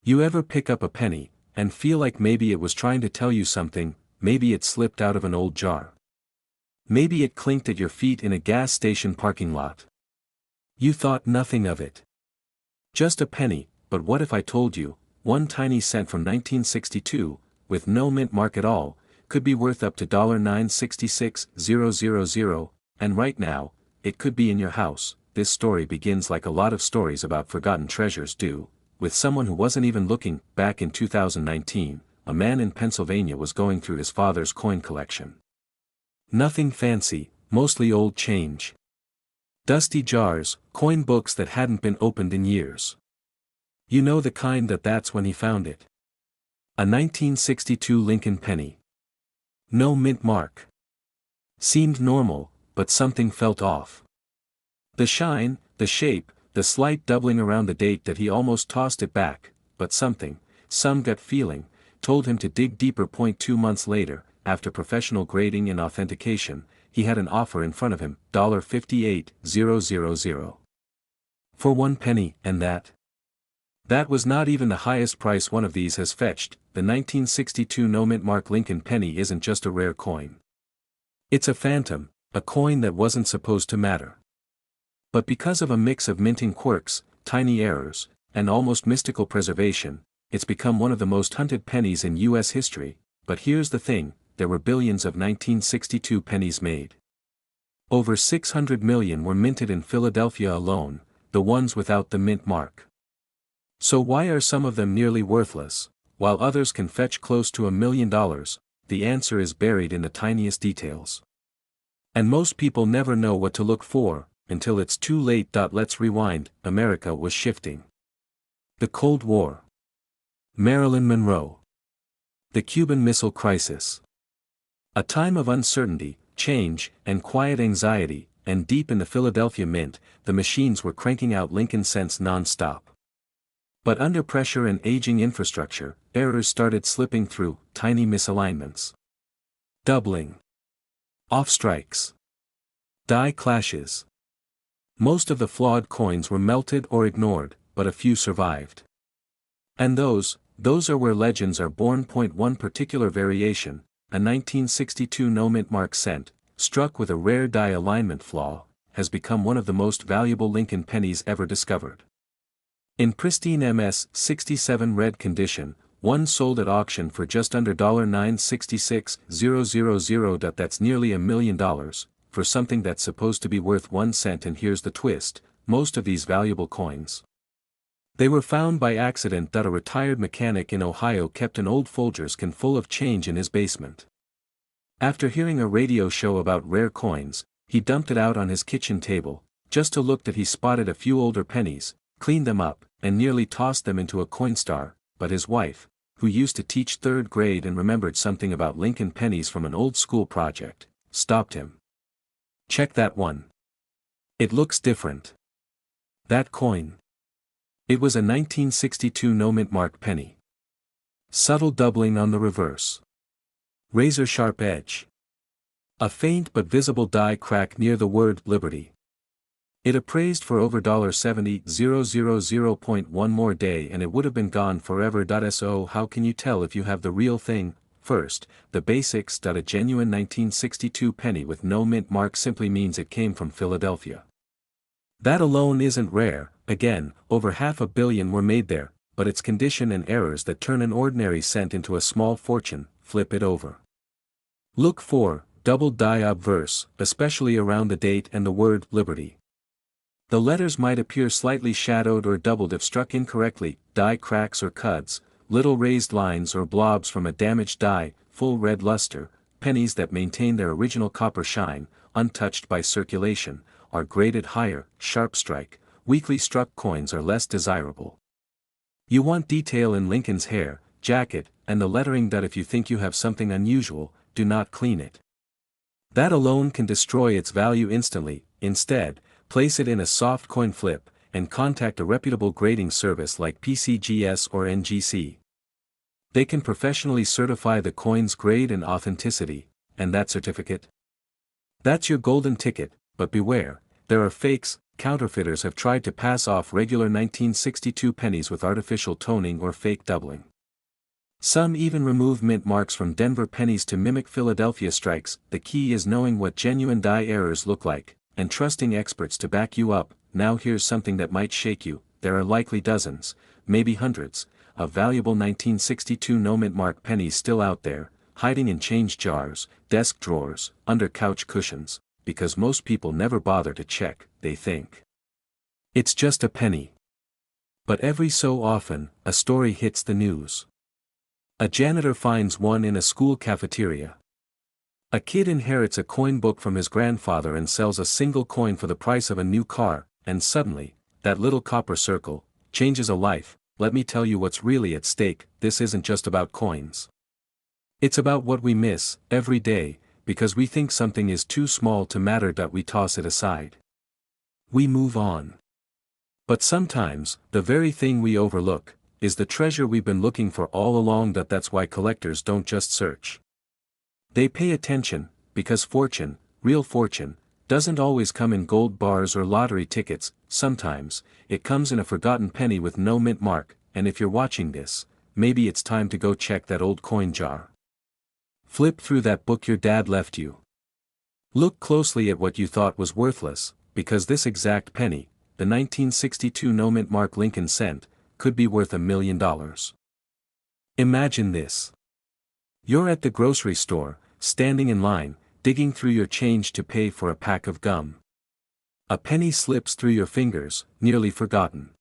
You ever pick up a penny, and feel like maybe it was trying to tell you something, maybe it slipped out of an old jar. Maybe it clinked at your feet in a gas station parking lot. You thought nothing of it. Just a penny, but what if I told you, one tiny cent from 1962, with no mint mark at all, could be worth up to $966,000, and right now, it could be in your house. This story begins like a lot of stories about forgotten treasures do, with someone who wasn't even looking. Back in 2019, a man in Pennsylvania was going through his father's coin collection. Nothing fancy, mostly old change. Dusty jars, coin books that hadn't been opened in years. You know the kind that's when he found it. A 1962 Lincoln penny. No mint mark. Seemed normal, but something felt off. The shine, the shape, the slight doubling around the date that he almost tossed it back, but something, some gut feeling, told him to dig deeper. 2 months later, after professional grading and authentication, he had an offer in front of him, $58,000. For 1 penny, and that was not even the highest price one of these has fetched. The 1962 no mint mark Lincoln penny isn't just a rare coin. It's a phantom, a coin that wasn't supposed to matter. But because of a mix of minting quirks, tiny errors, and almost mystical preservation, it's become one of the most hunted pennies in U.S. history. But here's the thing, there were billions of 1962 pennies made. Over 600 million were minted in Philadelphia alone, the ones without the mint mark. So why are some of them nearly worthless, while others can fetch close to $1 million? The answer is buried in the tiniest details. And most people never know what to look for, until it's too late. Let's rewind. America was shifting. The Cold War. Marilyn Monroe. The Cuban Missile Crisis. A time of uncertainty, change, and quiet anxiety, and deep in the Philadelphia Mint, the machines were cranking out Lincoln cents non-stop. But under pressure and aging infrastructure, errors started slipping through, tiny misalignments. Doubling. Off strikes. Die clashes. Most of the flawed coins were melted or ignored, but a few survived. And those are where legends are born. One particular variation, a 1962 no mint mark cent, struck with a rare die alignment flaw, has become one of the most valuable Lincoln pennies ever discovered. In pristine MS-67 red condition, one sold at auction for just under $966,000. That's nearly $1 million, for something that's supposed to be worth 1 cent. And here's the twist, most of these valuable coins, they were found by accident. A retired mechanic in Ohio kept an old Folgers can full of change in his basement. After hearing a radio show about rare coins, he dumped it out on his kitchen table, just to look that he spotted a few older pennies, cleaned them up, and nearly tossed them into a Coinstar. But his wife, who used to teach 3rd grade and remembered something about Lincoln pennies from an old school project, stopped him. Check that one. It looks different. That coin. It was a 1962 no mint mark penny. Subtle doubling on the reverse. Razor sharp edge. A faint but visible die crack near the word Liberty. It appraised for over $70,000. One more day and it would have been gone forever. So how can you tell if you have the real thing? First, the basics. A genuine 1962 penny with no mint mark simply means it came from Philadelphia. That alone isn't rare. Again, over 500 million were made there, but it's condition and errors that turn an ordinary cent into a small fortune. Flip it over. Look for doubled die obverse, especially around the date and the word Liberty. The letters might appear slightly shadowed or doubled if struck incorrectly, die cracks or cuds, little raised lines or blobs from a damaged die, full red luster. Pennies that maintain their original copper shine, untouched by circulation, are graded higher. Sharp strike, weakly struck coins are less desirable. You want detail in Lincoln's hair, jacket, and the lettering. If you think you have something unusual, do not clean it. That alone can destroy its value instantly. Instead, place it in a soft coin flip, and contact a reputable grading service like PCGS or NGC. They can professionally certify the coin's grade and authenticity, and that certificate? That's your golden ticket. But beware, There are fakes. Counterfeiters have tried to pass off regular 1962 pennies with artificial toning or fake doubling. Some even remove mint marks from Denver pennies to mimic Philadelphia strikes. The key is knowing what genuine die errors look like, and trusting experts to back you up. Now here's something that might shake you. There are likely dozens, maybe hundreds, of valuable 1962 no mint mark pennies still out there, hiding in change jars, desk drawers, under couch cushions, because most people never bother to check. They think it's just a penny. But every so often, a story hits the news. A janitor finds one in a school cafeteria. A kid inherits a coin book from his grandfather and sells a single coin for the price of a new car, and suddenly, that little copper circle changes a life. Let me tell you what's really at stake. This isn't just about coins. It's about what we miss every day, because we think something is too small to matter that we toss it aside. We move on. But sometimes, the very thing we overlook, is the treasure we've been looking for all along. That's why collectors don't just search. They pay attention, because fortune, real fortune, doesn't always come in gold bars or lottery tickets. Sometimes, it comes in a forgotten penny with no mint mark. And if you're watching this, maybe it's time to go check that old coin jar. Flip through that book your dad left you. Look closely at what you thought was worthless, because this exact penny, the 1962 no mint mark Lincoln cent, could be worth $1 million. Imagine this. You're at the grocery store, standing in line, digging through your change to pay for a pack of gum. A penny slips through your fingers, nearly forgotten.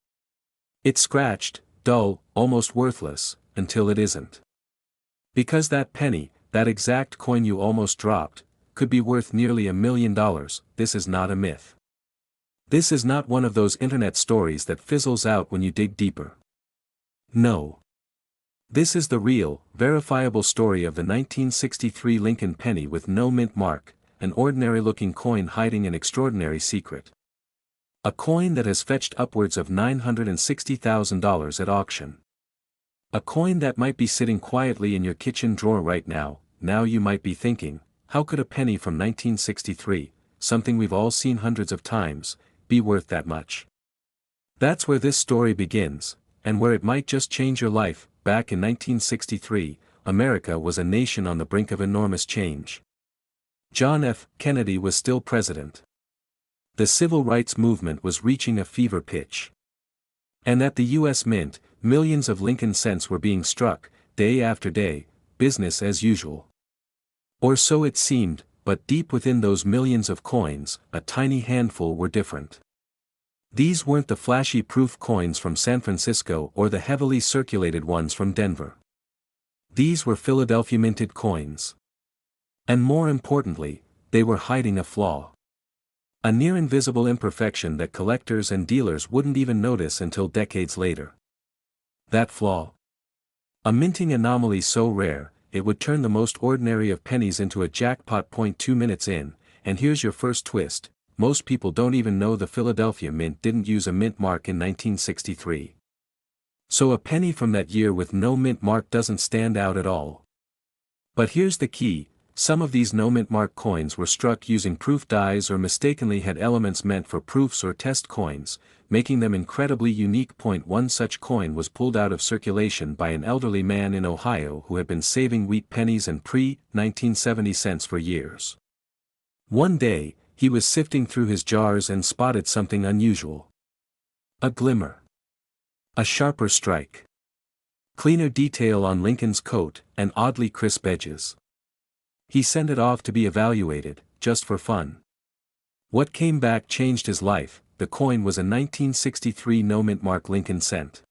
It's scratched, dull, almost worthless, until it isn't. Because that penny, that exact coin you almost dropped, could be worth nearly $1 million. This is not a myth. This is not one of those internet stories that fizzles out when you dig deeper. No. This is the real, verifiable story of the 1963 Lincoln penny with no mint mark, an ordinary-looking coin hiding an extraordinary secret. A coin that has fetched upwards of $960,000 at auction. A coin that might be sitting quietly in your kitchen drawer right now. Now you might be thinking, how could a penny from 1963, something we've all seen hundreds of times, be worth that much? That's where this story begins, and where it might just change your life. Back in 1963, America was a nation on the brink of enormous change. John F. Kennedy was still president. The civil rights movement was reaching a fever pitch. And at the U.S. Mint, millions of Lincoln cents were being struck, day after day, business as usual. Or so it seemed, but deep within those millions of coins, a tiny handful were different. These weren't the flashy proof coins from San Francisco or the heavily circulated ones from Denver. These were Philadelphia minted coins. And more importantly, they were hiding a flaw. A near-invisible imperfection that collectors and dealers wouldn't even notice until decades later. That flaw? A minting anomaly so rare, it would turn the most ordinary of pennies into a jackpot. 2 minutes in, and here's your first twist: most people don't even know the Philadelphia Mint didn't use a mint mark in 1963. So a penny from that year with no mint mark doesn't stand out at all. But here's the key: some of these no mint mark coins were struck using proof dies or mistakenly had elements meant for proofs or test coins, making them incredibly unique. One such coin was pulled out of circulation by an elderly man in Ohio who had been saving wheat pennies and pre-1970 cents for years. One day, he was sifting through his jars and spotted something unusual. A glimmer. A sharper strike. Cleaner detail on Lincoln's coat, and oddly crisp edges. He sent it off to be evaluated, just for fun. What came back changed his life. The coin was a 1963 no mint mark Lincoln cent.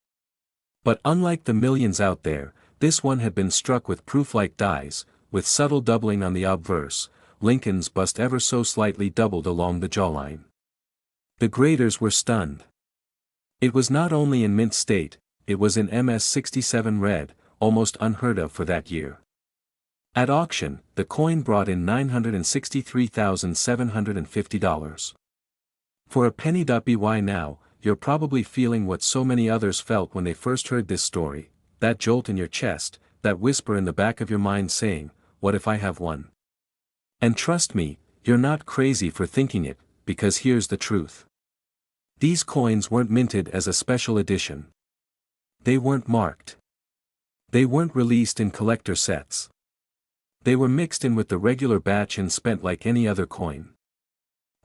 But unlike the millions out there, this one had been struck with proof-like dies, with subtle doubling on the obverse. Lincoln's bust ever so slightly doubled along the jawline. The graders were stunned. It was not only in mint state, it was in MS-67 red, almost unheard of for that year. At auction, the coin brought in $963,750. For a penny. By now, you're probably feeling what so many others felt when they first heard this story, that jolt in your chest, that whisper in the back of your mind saying, "What if I have one?" And trust me, you're not crazy for thinking it, because here's the truth. These coins weren't minted as a special edition. They weren't marked. They weren't released in collector sets. They were mixed in with the regular batch and spent like any other coin.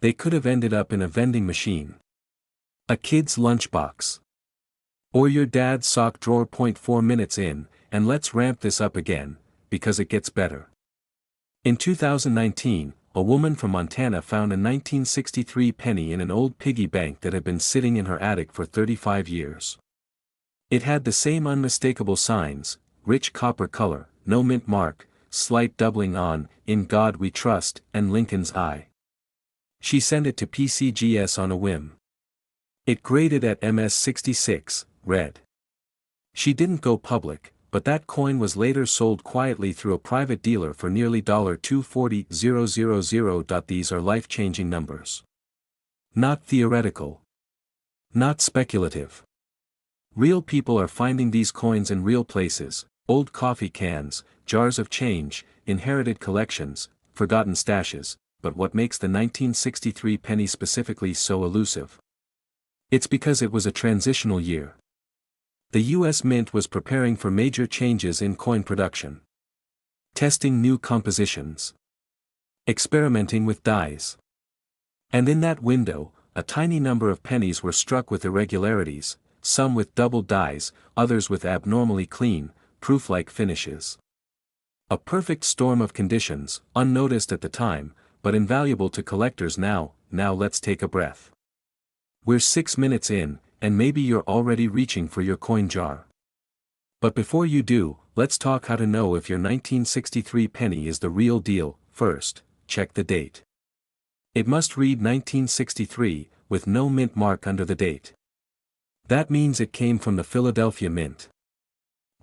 They could have ended up in a vending machine, a kid's lunchbox, or your dad's sock drawer. 4 minutes in, and let's ramp this up again, because it gets better. In 2019, a woman from Montana found a 1963 penny in an old piggy bank that had been sitting in her attic for 35 years. It had the same unmistakable signs, rich copper color, no mint mark, slight doubling on, "In God We Trust," and Lincoln's eye. She sent it to PCGS on a whim. It graded at MS66, red. She didn't go public, but that coin was later sold quietly through a private dealer for nearly $240,000. These are life-changing numbers. Not theoretical. Not speculative. Real people are finding these coins in real places: old coffee cans, jars of change, inherited collections, forgotten stashes. But what makes the 1963 penny specifically so elusive? It's because it was a transitional year. The U.S. Mint was preparing for major changes in coin production. Testing new compositions. Experimenting with dies. And in that window, a tiny number of pennies were struck with irregularities, some with double dies, others with abnormally clean, proof-like finishes. A perfect storm of conditions, unnoticed at the time, but invaluable to collectors now. Now let's take a breath. We're 6 minutes in, and maybe you're already reaching for your coin jar. But before you do, let's talk how to know if your 1963 penny is the real deal. First, check the date. It must read 1963, with no mint mark under the date. That means it came from the Philadelphia Mint.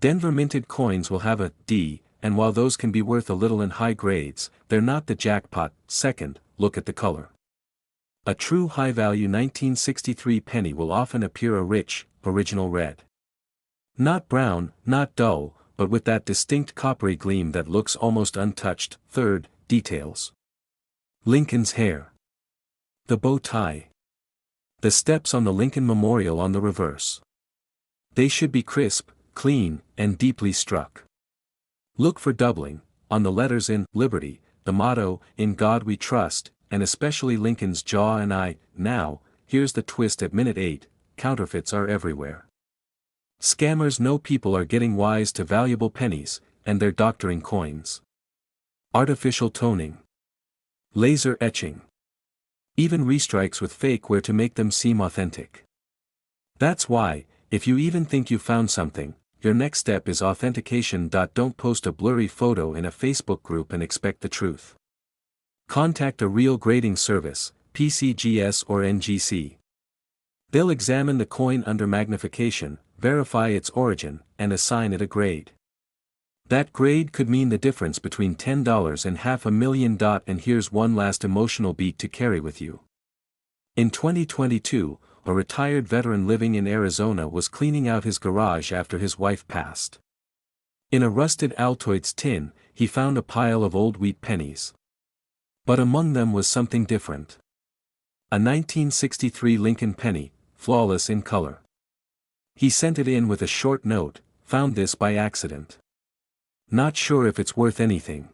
Denver minted coins will have a D, and while those can be worth a little in high grades, they're not the jackpot. Second, look at the color. A true high-value 1963 penny will often appear a rich, original red. Not brown, not dull, but with that distinct coppery gleam that looks almost untouched. Third, details. Lincoln's hair. The bow tie. The steps on the Lincoln Memorial on the reverse. They should be crisp, clean, and deeply struck. Look for doubling, on the letters in Liberty, the motto, "In God We Trust," and especially Lincoln's jaw and eye. Now, here's the twist at minute 8, counterfeits are everywhere. Scammers know people are getting wise to valuable pennies, and they're doctoring coins. Artificial toning. Laser etching. Even restrikes with fake ware to make them seem authentic. That's why, if you even think you found something, your next step is authentication. Don't post a blurry photo in a Facebook group and expect the truth. Contact a real grading service, PCGS or NGC. They'll examine the coin under magnification, verify its origin, and assign it a grade. That grade could mean the difference between $10 and $500,000. And here's one last emotional beat to carry with you. In 2022, a retired veteran living in Arizona was cleaning out his garage after his wife passed. In a rusted Altoids tin, he found a pile of old wheat pennies. But among them was something different. A 1963 Lincoln penny, flawless in color. He sent it in with a short note, "Found this by accident. Not sure if it's worth anything."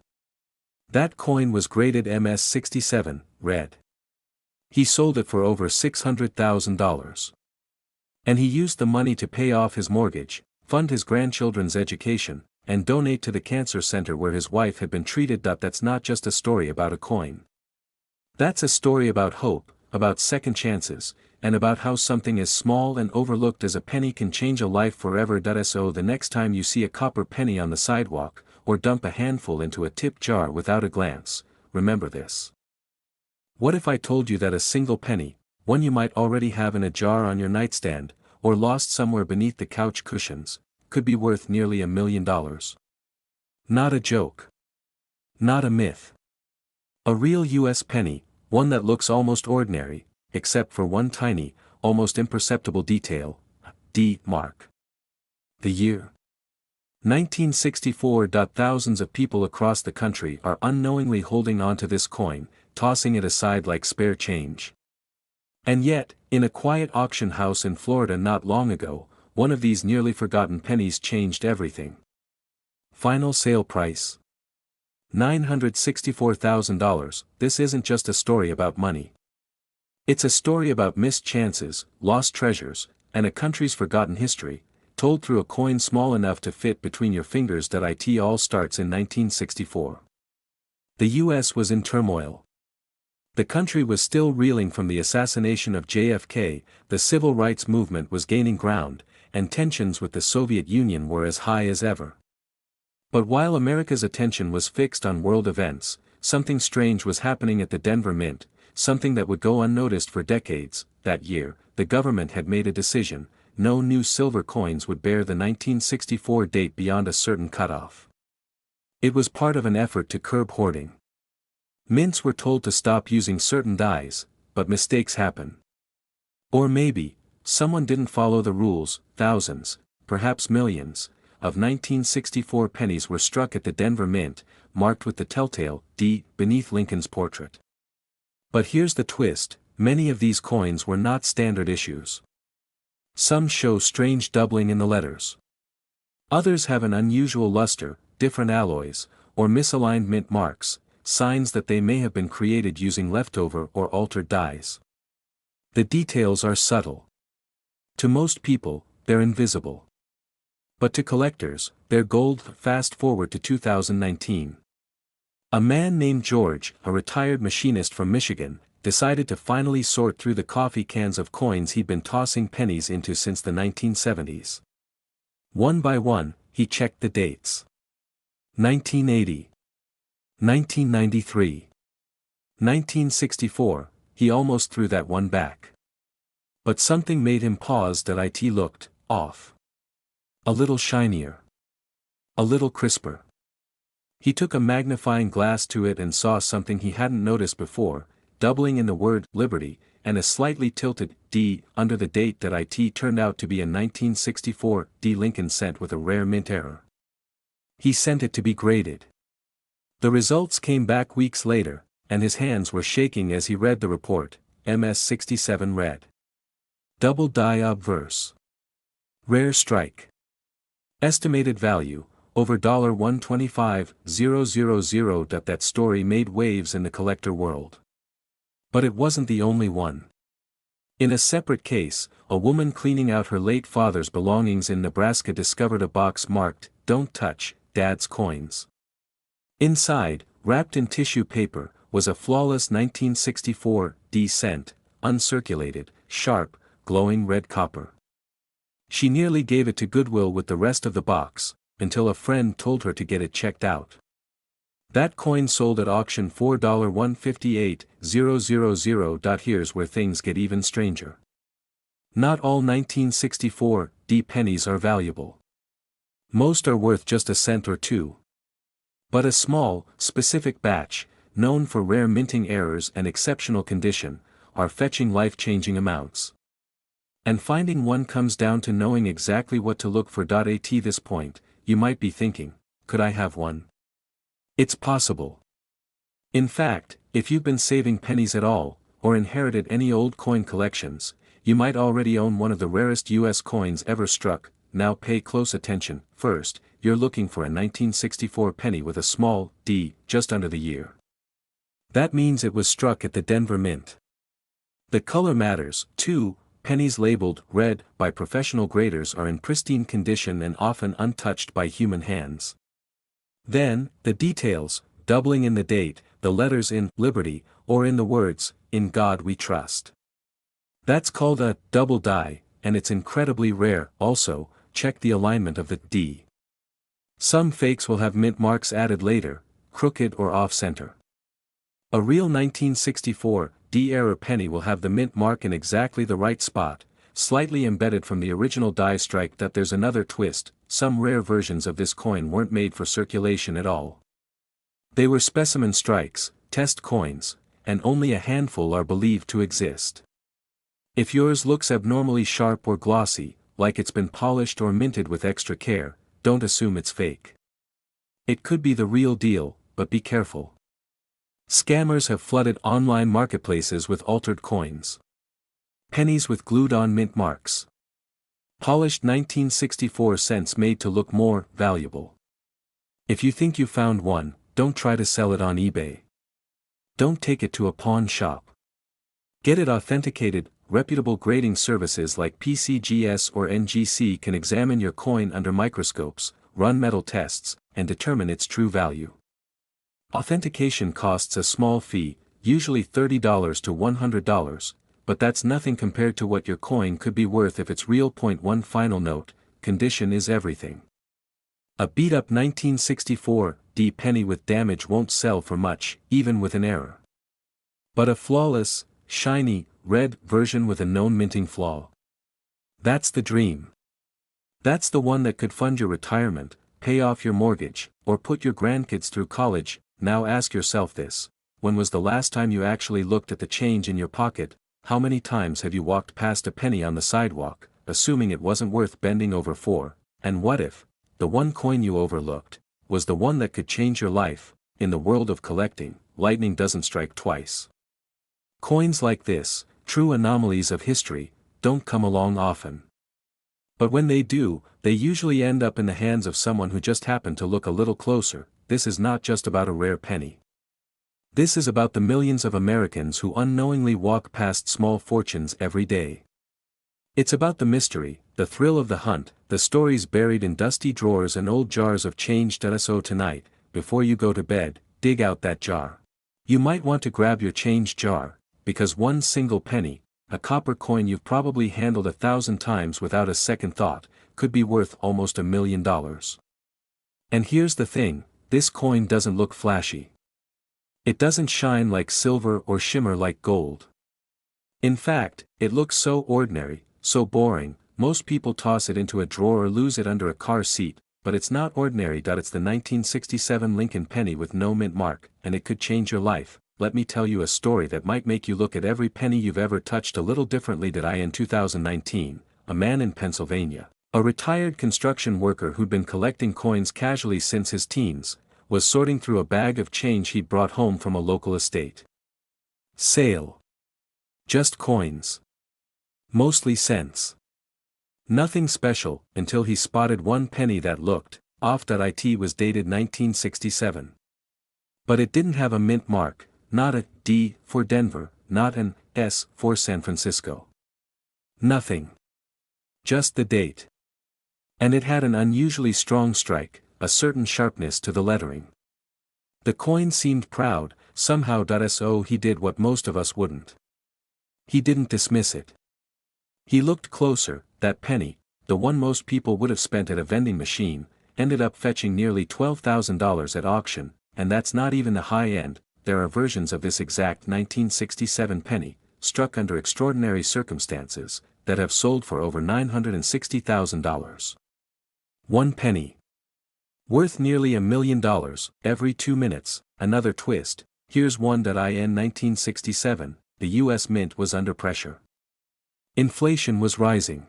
That coin was graded MS67, red. He sold it for over $600,000. And he used the money to pay off his mortgage, fund his grandchildren's education, and donate to the cancer center where his wife had been treated. That's not just a story about a coin. That's a story about hope, about second chances, and about how something as small and overlooked as a penny can change a life forever. So the next time you see a copper penny on the sidewalk, or dump a handful into a tip jar without a glance, remember this. What if I told you that a single penny, one you might already have in a jar on your nightstand, or lost somewhere beneath the couch cushions, could be worth nearly $1 million? Not a joke. Not a myth. A real US penny, one that looks almost ordinary, except for one tiny, almost imperceptible detail, D mark. The year? 1964. Thousands of people across the country are unknowingly holding on to this coin, tossing it aside like spare change. And yet, in a quiet auction house in Florida not long ago, one of these nearly forgotten pennies changed everything. Final sale price: $964,000. This isn't just a story about money. It's a story about missed chances, lost treasures, and a country's forgotten history, told through a coin small enough to fit between your fingers. It all starts in 1964. The U.S. was in turmoil. The country was still reeling from the assassination of JFK, the civil rights movement was gaining ground, and tensions with the Soviet Union were as high as ever. But while America's attention was fixed on world events, something strange was happening at the Denver Mint, something that would go unnoticed for decades. That year, the government had made a decision: no new silver coins would bear the 1964 date beyond a certain cutoff. It was part of an effort to curb hoarding. Mints were told to stop using certain dies, but mistakes happen. Or maybe, someone didn't follow the rules. Thousands, perhaps millions, of 1964 pennies were struck at the Denver Mint, marked with the telltale D beneath Lincoln's portrait. But here's the twist: many of these coins were not standard issues. Some show strange doubling in the letters. Others have an unusual luster, different alloys, or misaligned mint marks, signs that they may have been created using leftover or altered dies. The details are subtle. To most people, they're invisible. But to collectors, they're gold. Fast forward to 2019. A man named George, a retired machinist from Michigan, decided to finally sort through the coffee cans of coins he'd been tossing pennies into since the 1970s. One by one, he checked the dates. 1980. 1993. 1964, he almost threw that one back. But something made him pause. It looked off. A little shinier. A little crisper. He took a magnifying glass to it and saw something he hadn't noticed before: doubling in the word Liberty, and a slightly tilted D under the date. It turned out to be a 1964 D Lincoln cent with a rare mint error. He sent it to be graded. The results came back weeks later, and his hands were shaking as he read the report. MS-67 read: double die obverse. Rare strike. Estimated value: over $125,000. That story made waves in the collector world. But it wasn't the only one. In a separate case, a woman cleaning out her late father's belongings in Nebraska discovered a box marked "Don't touch, Dad's coins." Inside, wrapped in tissue paper, was a flawless 1964 D cent, uncirculated, sharp, glowing red copper. She nearly gave it to Goodwill with the rest of the box, until a friend told her to get it checked out. That coin sold at auction for $158,000. Here's where things get even stranger. Not all 1964 D pennies are valuable. Most are worth just a cent or two. But a small, specific batch, known for rare minting errors and exceptional condition, are fetching life-changing amounts. And finding one comes down to knowing exactly what to look for. At this point, you might be thinking, could I have one? It's possible. In fact, if you've been saving pennies at all, or inherited any old coin collections, you might already own one of the rarest U.S. coins ever struck. Now pay close attention. First, you're looking for a 1964 penny with a small D just under the year. That means it was struck at the Denver Mint. The color matters, too. Pennies labeled red by professional graders are in pristine condition and often untouched by human hands. Then, the details: doubling in the date, the letters in Liberty, or in the words, "In God We Trust." That's called a double die, and it's incredibly rare. Also, check the alignment of the D. Some fakes will have mint marks added later, crooked or off-center. A real 1964 D error penny will have the mint mark in exactly the right spot, slightly embedded from the original die strike. There's another twist: some rare versions of this coin weren't made for circulation at all. They were specimen strikes, test coins, and only a handful are believed to exist. If yours looks abnormally sharp or glossy, like it's been polished or minted with extra care, don't assume it's fake. It could be the real deal, but be careful. Scammers have flooded online marketplaces with altered coins. Pennies with glued-on mint marks. Polished 1964 cents made to look more valuable. If you think you found one, don't try to sell it on eBay. Don't take it to a pawn shop. Get it authenticated. Reputable grading services like PCGS or NGC can examine your coin under microscopes, run metal tests, and determine its true value. Authentication costs a small fee, usually $30 to $100, but that's nothing compared to what your coin could be worth if it's real. Point 1 Final note: condition is everything. A beat-up 1964 penny with damage won't sell for much, even with an error. But a flawless, shiny, red version with a known minting flaw. That's the dream. That's the one that could fund your retirement, pay off your mortgage, or put your grandkids through college. Now ask yourself this: when was the last time you actually looked at the change in your pocket? How many times have you walked past a penny on the sidewalk, assuming it wasn't worth bending over for? And what if the one coin you overlooked was the one that could change your life? In the world of collecting, lightning doesn't strike twice. Coins like this, true anomalies of history, don't come along often. But when they do, they usually end up in the hands of someone who just happened to look a little closer. This is not just about a rare penny. This is about the millions of Americans who unknowingly walk past small fortunes every day. It's about the mystery, the thrill of the hunt, the stories buried in dusty drawers and old jars of change. So tonight, before you go to bed, dig out that jar. You might want to grab your change jar, because one single penny, a copper coin you've probably handled 1,000 times without a second thought, could be worth almost $1 million. And here's the thing: this coin doesn't look flashy. It doesn't shine like silver or shimmer like gold. In fact, it looks so ordinary, so boring, most people toss it into a drawer or lose it under a car seat. But it's not ordinary. It's the 1967 Lincoln penny with no mint mark, and it could change your life. Let me tell you a story that might make you look at every penny you've ever touched a little differently. In 2019, a man in Pennsylvania, a retired construction worker who'd been collecting coins casually since his teens, was sorting through a bag of change he'd brought home from a local estate sale. Just coins. Mostly cents. Nothing special, until he spotted one penny that looked off. It was dated 1967. But it didn't have a mint mark, not a D for Denver, not an S for San Francisco. Nothing. Just the date. And it had an unusually strong strike, a certain sharpness to the lettering. The coin seemed proud, somehow. So he did what most of us wouldn't. He didn't dismiss it. He looked closer. That penny, the one most people would have spent at a vending machine, ended up fetching nearly $12,000 at auction, and that's not even the high end. There are versions of this exact 1967 penny, struck under extraordinary circumstances, that have sold for over $960,000. One penny. Worth nearly $1 million, every 2 minutes. Another twist: here's one. In 1967, the US Mint was under pressure. Inflation was rising.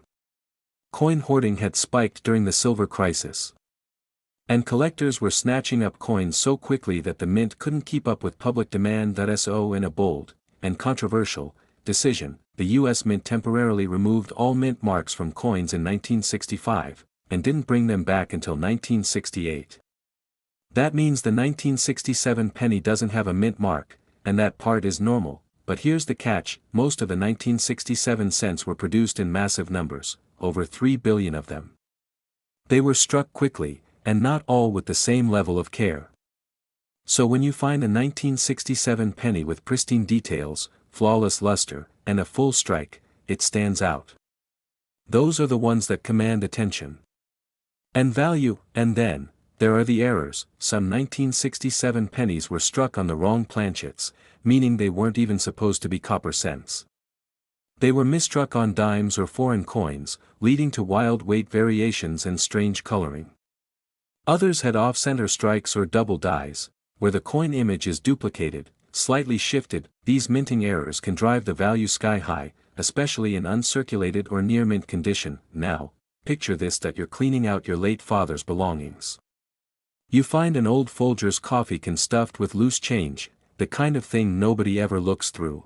Coin hoarding had spiked during the silver crisis. And collectors were snatching up coins so quickly that the mint couldn't keep up with public demand. So in a bold, and controversial, decision, the US Mint temporarily removed all mint marks from coins in 1965, and didn't bring them back until 1968. That means the 1967 penny doesn't have a mint mark, and that part is normal. But here's the catch: most of the 1967 cents were produced in massive numbers, over 3 billion of them. They were struck quickly, and not all with the same level of care. So when you find a 1967 penny with pristine details, flawless luster, and a full strike, it stands out. Those are the ones that command attention and value. And then, there are the errors. Some 1967 pennies were struck on the wrong planchets, meaning they weren't even supposed to be copper cents. They were mistruck on dimes or foreign coins, leading to wild weight variations and strange coloring. Others had off-center strikes or double dies, where the coin image is duplicated, slightly shifted. These minting errors can drive the value sky high, especially in uncirculated or near mint condition. Now, picture this: that you're cleaning out your late father's belongings. You find an old Folgers coffee can stuffed with loose change, the kind of thing nobody ever looks through.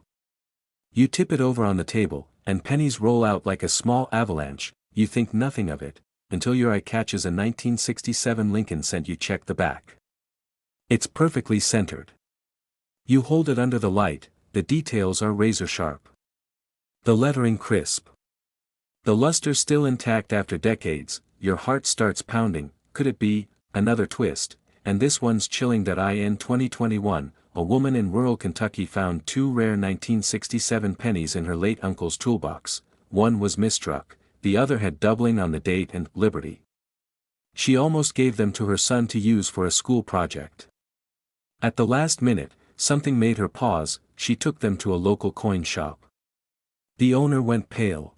You tip it over on the table, and pennies roll out like a small avalanche. You think nothing of it, until your eye catches a 1967 Lincoln cent. You check the back. It's perfectly centered. You hold it under the light, the details are razor sharp. The lettering crisp. The luster still intact after decades. Your heart starts pounding. Could it be another twist? And this one's chilling. That in 2021, a woman in rural Kentucky found two rare 1967 pennies in her late uncle's toolbox. One was misstruck, the other had doubling on the date and Liberty. She almost gave them to her son to use for a school project. At the last minute, something made her pause. She took them to a local coin shop. The owner went pale.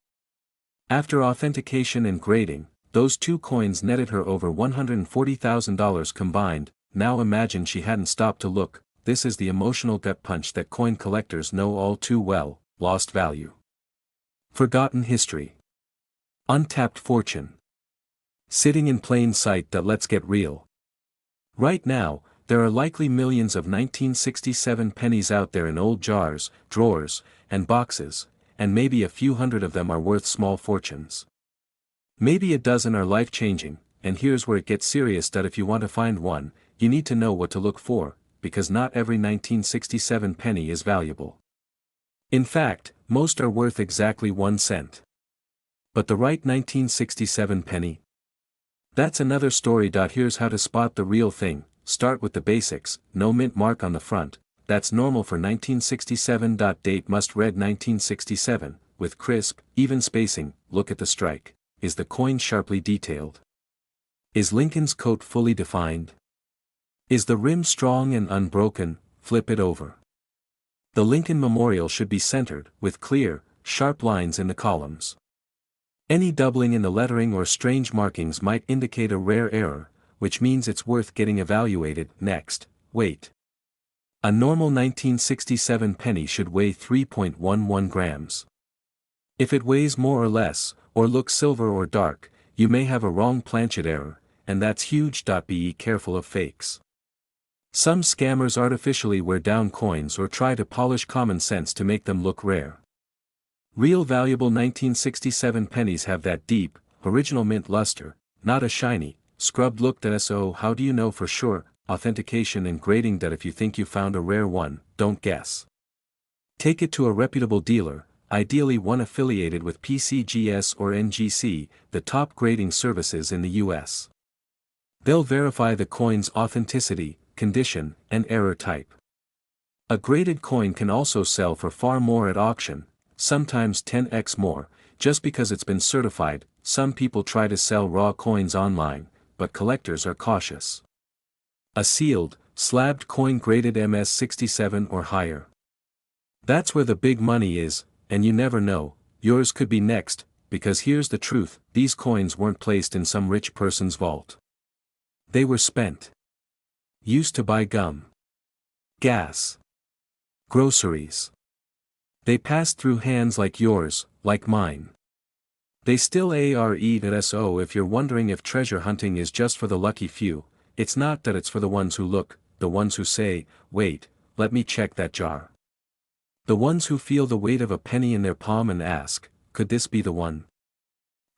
After authentication and grading, those two coins netted her over $140,000 combined. Now imagine she hadn't stopped to look. This is the emotional gut punch that coin collectors know all too well: lost value, forgotten history, untapped fortune, sitting in plain sight. Let's get real. Right now, there are likely millions of 1967 pennies out there in old jars, drawers, and boxes, and maybe a few hundred of them are worth small fortunes. Maybe a dozen are life-changing, and here's where it gets serious. If you want to find one, you need to know what to look for, because not every 1967 penny is valuable. In fact, most are worth exactly 1 cent. But the right 1967 penny? That's another story. Here's how to spot the real thing. Start with the basics: no mint mark on the front. That's normal for 1967. Date must read 1967, with crisp, even spacing. Look at the strike. Is the coin sharply detailed? Is Lincoln's coat fully defined? Is the rim strong and unbroken? Flip it over. The Lincoln Memorial should be centered, with clear, sharp lines in the columns. Any doubling in the lettering or strange markings might indicate a rare error, which means it's worth getting evaluated. Next, weight. A normal 1967 penny should weigh 3.11 grams. If it weighs more or less, or looks silver or dark, you may have a wrong planchet error, and that's huge. Be careful of fakes. Some scammers artificially wear down coins or try to polish common sense to make them look rare. Real valuable 1967 pennies have that deep, original mint luster, not a shiny, scrubbed look. So how do you know for sure? Authentication and grading. If you think you found a rare one, don't guess. Take it to a reputable dealer, ideally one affiliated with PCGS or NGC, the top grading services in the US. They'll verify the coin's authenticity, condition, and error type. A graded coin can also sell for far more at auction, sometimes 10x more, just because it's been certified. Some people try to sell raw coins online, but collectors are cautious. A sealed, slabbed coin graded MS67 or higher. That's where the big money is, and you never know, yours could be next. Because here's the truth: these coins weren't placed in some rich person's vault. They were spent. Used to buy gum, gas, groceries. They passed through hands like yours, like mine. They still are. So if you're wondering if treasure hunting is just for the lucky few, it's not. It's for the ones who look, the ones who say, wait, let me check that jar. The ones who feel the weight of a penny in their palm and ask, could this be the one?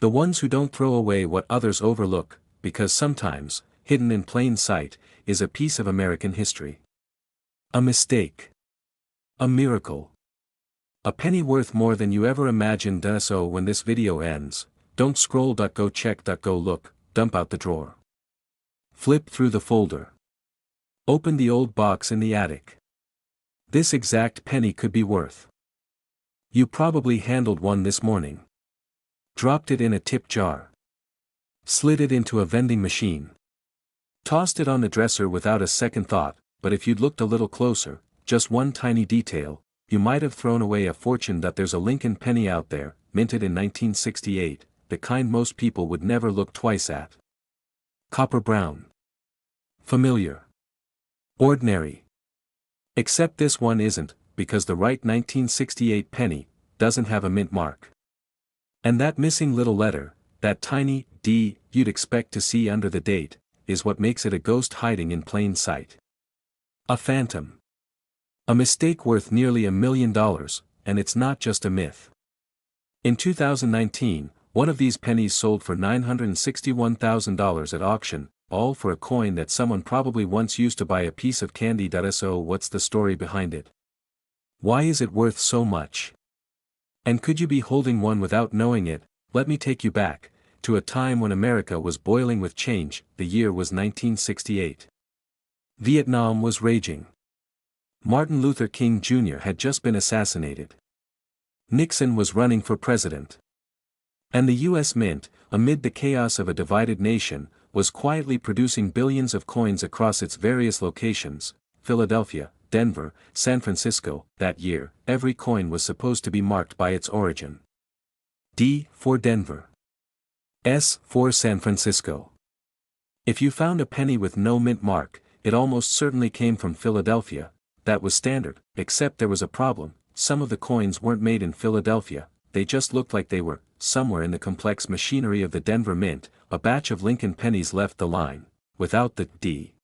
The ones who don't throw away what others overlook, because sometimes, hidden in plain sight, is a piece of American history. A mistake. A miracle. A penny worth more than you ever imagined. So when this video ends, don't scroll. Go check. Go look. Dump out the drawer. Flip through the folder. Open the old box in the attic. This exact penny could be worth. You probably handled one this morning. Dropped it in a tip jar. Slid it into a vending machine. Tossed it on the dresser without a second thought. But if you'd looked a little closer, just one tiny detail, you might have thrown away a fortune. There's a Lincoln penny out there, minted in 1968, the kind most people would never look twice at. Copper brown. Familiar. Ordinary. Except this one isn't, because the right 1968 penny doesn't have a mint mark. And that missing little letter, that tiny D you'd expect to see under the date, is what makes it a ghost hiding in plain sight. A phantom. A mistake worth nearly $1 million, and it's not just a myth. In 2019, one of these pennies sold for $961,000 at auction, all for a coin that someone probably once used to buy a piece of candy. So what's the story behind it? Why is it worth so much? And could you be holding one without knowing it? Let me take you back, to a time when America was boiling with change. The year was 1968. Vietnam was raging. Martin Luther King Jr. had just been assassinated. Nixon was running for president. And the U.S. Mint, amid the chaos of a divided nation, was quietly producing billions of coins across its various locations: Philadelphia, Denver, San Francisco. That year, every coin was supposed to be marked by its origin. D for Denver. S for San Francisco. If you found a penny with no mint mark, it almost certainly came from Philadelphia. That was standard, except there was a problem: some of the coins weren't made in Philadelphia, they just looked like they were. Somewhere in the complex machinery of the Denver Mint, a batch of Lincoln pennies left the line, without the D.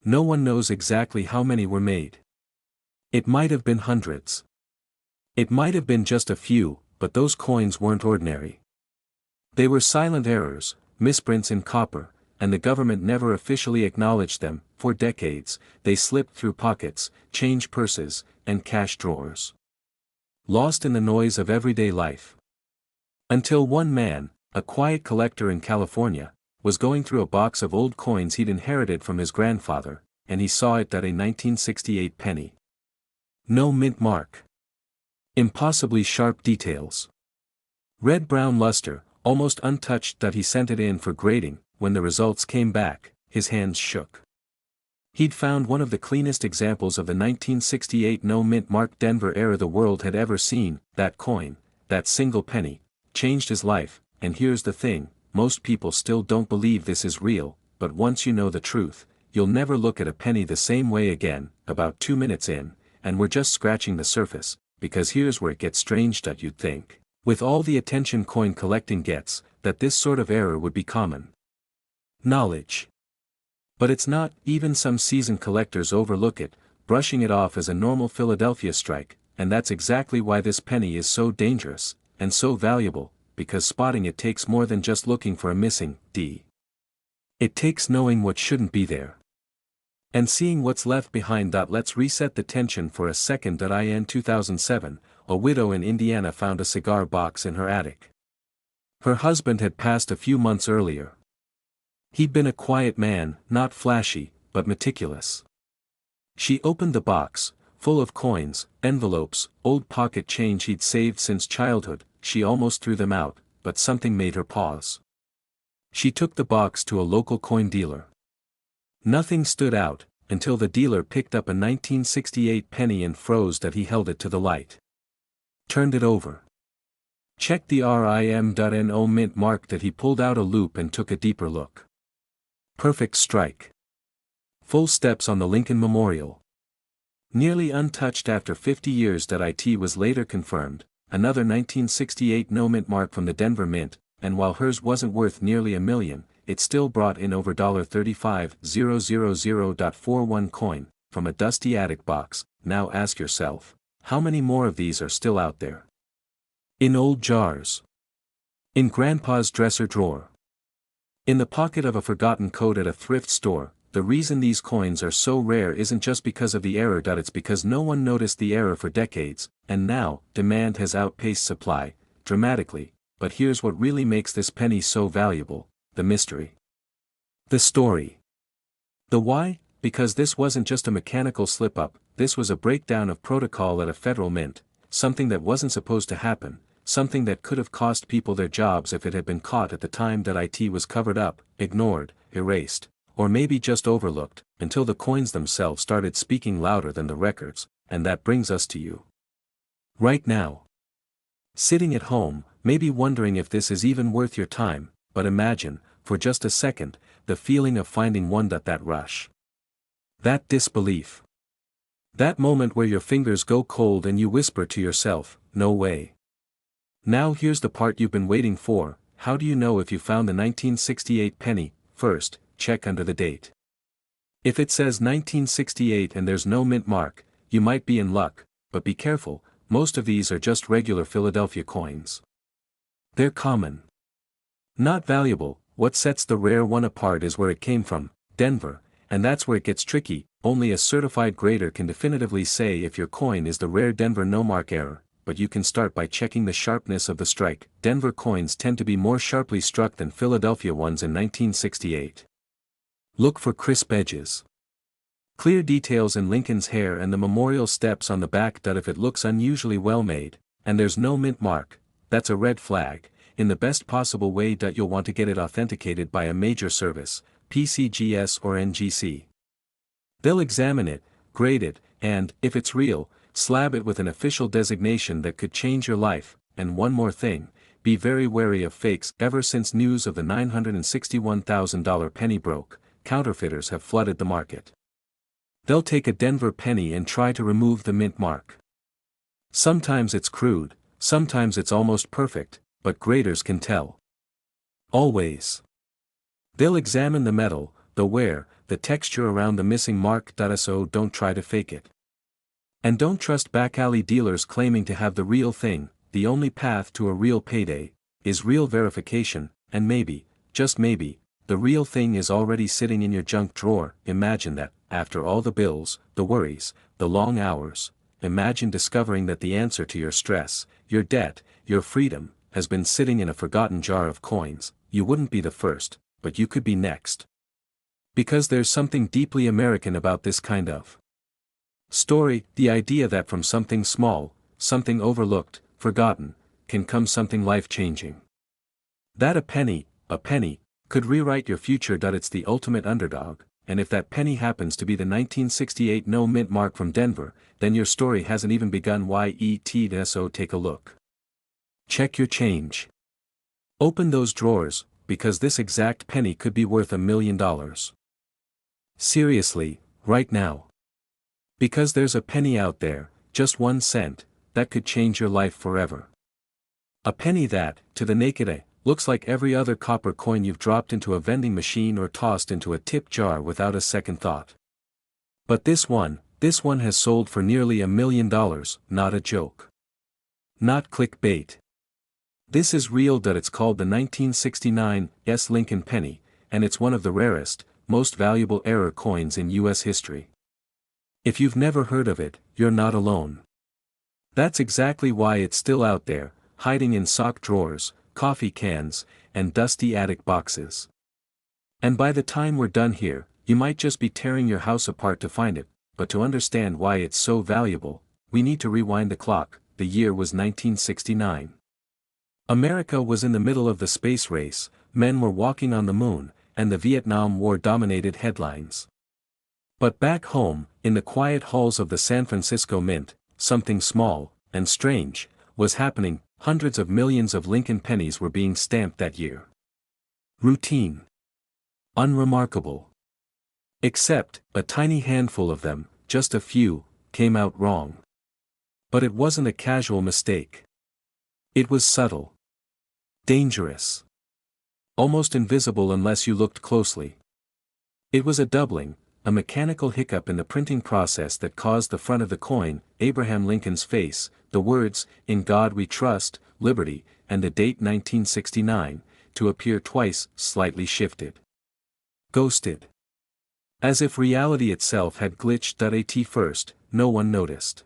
No one knows exactly how many were made. It might have been hundreds. It might have been just a few, but those coins weren't ordinary. They were silent errors, misprints in copper, and the government never officially acknowledged them. For decades, they slipped through pockets, change purses, and cash drawers. Lost in the noise of everyday life. Until one man, a quiet collector in California, was going through a box of old coins he'd inherited from his grandfather, and he saw it that a 1968 penny. No mint mark. Impossibly sharp details. Red-brown luster, almost untouched. That he sent it in for grading. When the results came back, his hands shook. He'd found one of the cleanest examples of the 1968 no mint mark Denver era the world had ever seen. That coin, that single penny, changed his life. And here's the thing, most people still don't believe this is real, but once you know the truth, you'll never look at a penny the same way again. About 2 minutes in, and we're just scratching the surface, because here's where it gets strange. You'd think, with all the attention coin collecting gets, that this sort of error would be common knowledge. But it's not. Even some seasoned collectors overlook it, brushing it off as a normal Philadelphia strike. And that's exactly why this penny is so dangerous, and so valuable, because spotting it takes more than just looking for a missing D. It takes knowing what shouldn't be there, and seeing what's left behind. Let's reset the tension for a second. In 2007, a widow in Indiana found a cigar box in her attic. Her husband had passed a few months earlier. He'd been a quiet man, not flashy, but meticulous. She opened the box, full of coins, envelopes, old pocket change he'd saved since childhood. She almost threw them out, but something made her pause. She took the box to a local coin dealer. Nothing stood out, until the dealer picked up a 1968 penny and froze. He held it to the light. Turned it over. Checked the RIM.NO mint mark. He pulled out a loop and took a deeper look. Perfect strike. Full steps on the Lincoln Memorial. Nearly untouched after 50 years. It was later confirmed, another 1968 no mint mark from the Denver Mint, and while hers wasn't worth nearly $1 million, it still brought in over $35,000.41 coin, from a dusty attic box. Now ask yourself, how many more of these are still out there? In old jars. In Grandpa's dresser drawer. In the pocket of a forgotten coat at a thrift store. The reason these coins are so rare isn't just because of the error. It's because no one noticed the error for decades, and now, demand has outpaced supply, dramatically. But here's what really makes this penny so valuable: the mystery. The story. The why? Because this wasn't just a mechanical slip-up, this was a breakdown of protocol at a federal mint, something that wasn't supposed to happen, something that could have cost people their jobs if it had been caught at the time. It was covered up, ignored, erased, or maybe just overlooked, until the coins themselves started speaking louder than the records. And that brings us to you. Right now. Sitting at home, maybe wondering if this is even worth your time, but imagine, for just a second, the feeling of finding one. That rush. That disbelief. That moment where your fingers go cold and you whisper to yourself, no way. Now here's the part you've been waiting for. How do you know if you found the 1968 penny? First, check under the date. If it says 1968 and there's no mint mark, you might be in luck, but be careful, most of these are just regular Philadelphia coins. They're common. Not valuable. What sets the rare one apart is where it came from, Denver, and that's where it gets tricky. Only a certified grader can definitively say if your coin is the rare Denver no-mark error, but you can start by checking the sharpness of the strike. Denver coins tend to be more sharply struck than Philadelphia ones in 1968. Look for crisp edges. Clear details in Lincoln's hair and the memorial steps on the back. If it looks unusually well made, and there's no mint mark, that's a red flag, in the best possible way. You'll want to get it authenticated by a major service, PCGS or NGC. They'll examine it, grade it, and, if it's real, slab it with an official designation that could change your life. And one more thing, be very wary of fakes. Ever since news of the $961,000 penny broke, counterfeiters have flooded the market. They'll take a Denver penny and try to remove the mint mark. Sometimes it's crude, sometimes it's almost perfect, but graders can tell. Always. They'll examine the metal, the wear, the texture around the missing mark. So don't try to fake it. And don't trust back alley dealers claiming to have the real thing. The only path to a real payday is real verification, and maybe, just maybe, the real thing is already sitting in your junk drawer. Imagine that, after all the bills, the worries, the long hours, imagine discovering that the answer to your stress, your debt, your freedom, has been sitting in a forgotten jar of coins. You wouldn't be the first, but you could be next. Because there's something deeply American about this kind of story, the idea that from something small, something overlooked, forgotten, can come something life-changing. That a penny, could rewrite your future. It's the ultimate underdog, and if that penny happens to be the 1968 no mint mark from Denver, then your story hasn't even begun. So take a look. Check your change. Open those drawers, because this exact penny could be worth $1 million. Seriously, right now. Because there's a penny out there, just 1 cent, that could change your life forever. A penny that, to the naked eye, looks like every other copper coin you've dropped into a vending machine or tossed into a tip jar without a second thought. But this one has sold for nearly $1 million, not a joke. Not clickbait. This is real. It's called the 1969 Lincoln penny, and it's one of the rarest, most valuable error coins in U.S. history. If you've never heard of it, you're not alone. That's exactly why it's still out there, hiding in sock drawers, coffee cans, and dusty attic boxes. And by the time we're done here, you might just be tearing your house apart to find it, but to understand why it's so valuable, we need to rewind the clock. The year was 1969. America was in the middle of the space race, men were walking on the moon, and the Vietnam War dominated headlines. But back home, in the quiet halls of the San Francisco Mint, something small, and strange, was happening. Hundreds of millions of Lincoln pennies were being stamped that year. Routine. Unremarkable. Except, a tiny handful of them, just a few, came out wrong. But it wasn't a casual mistake. It was subtle. Dangerous. Almost invisible unless you looked closely. It was a doubling, a mechanical hiccup in the printing process that caused the front of the coin, Abraham Lincoln's face, the words, "In God We Trust, Liberty," and the date 1969, to appear twice, slightly shifted. Ghosted. As if reality itself had glitched. At first, no one noticed.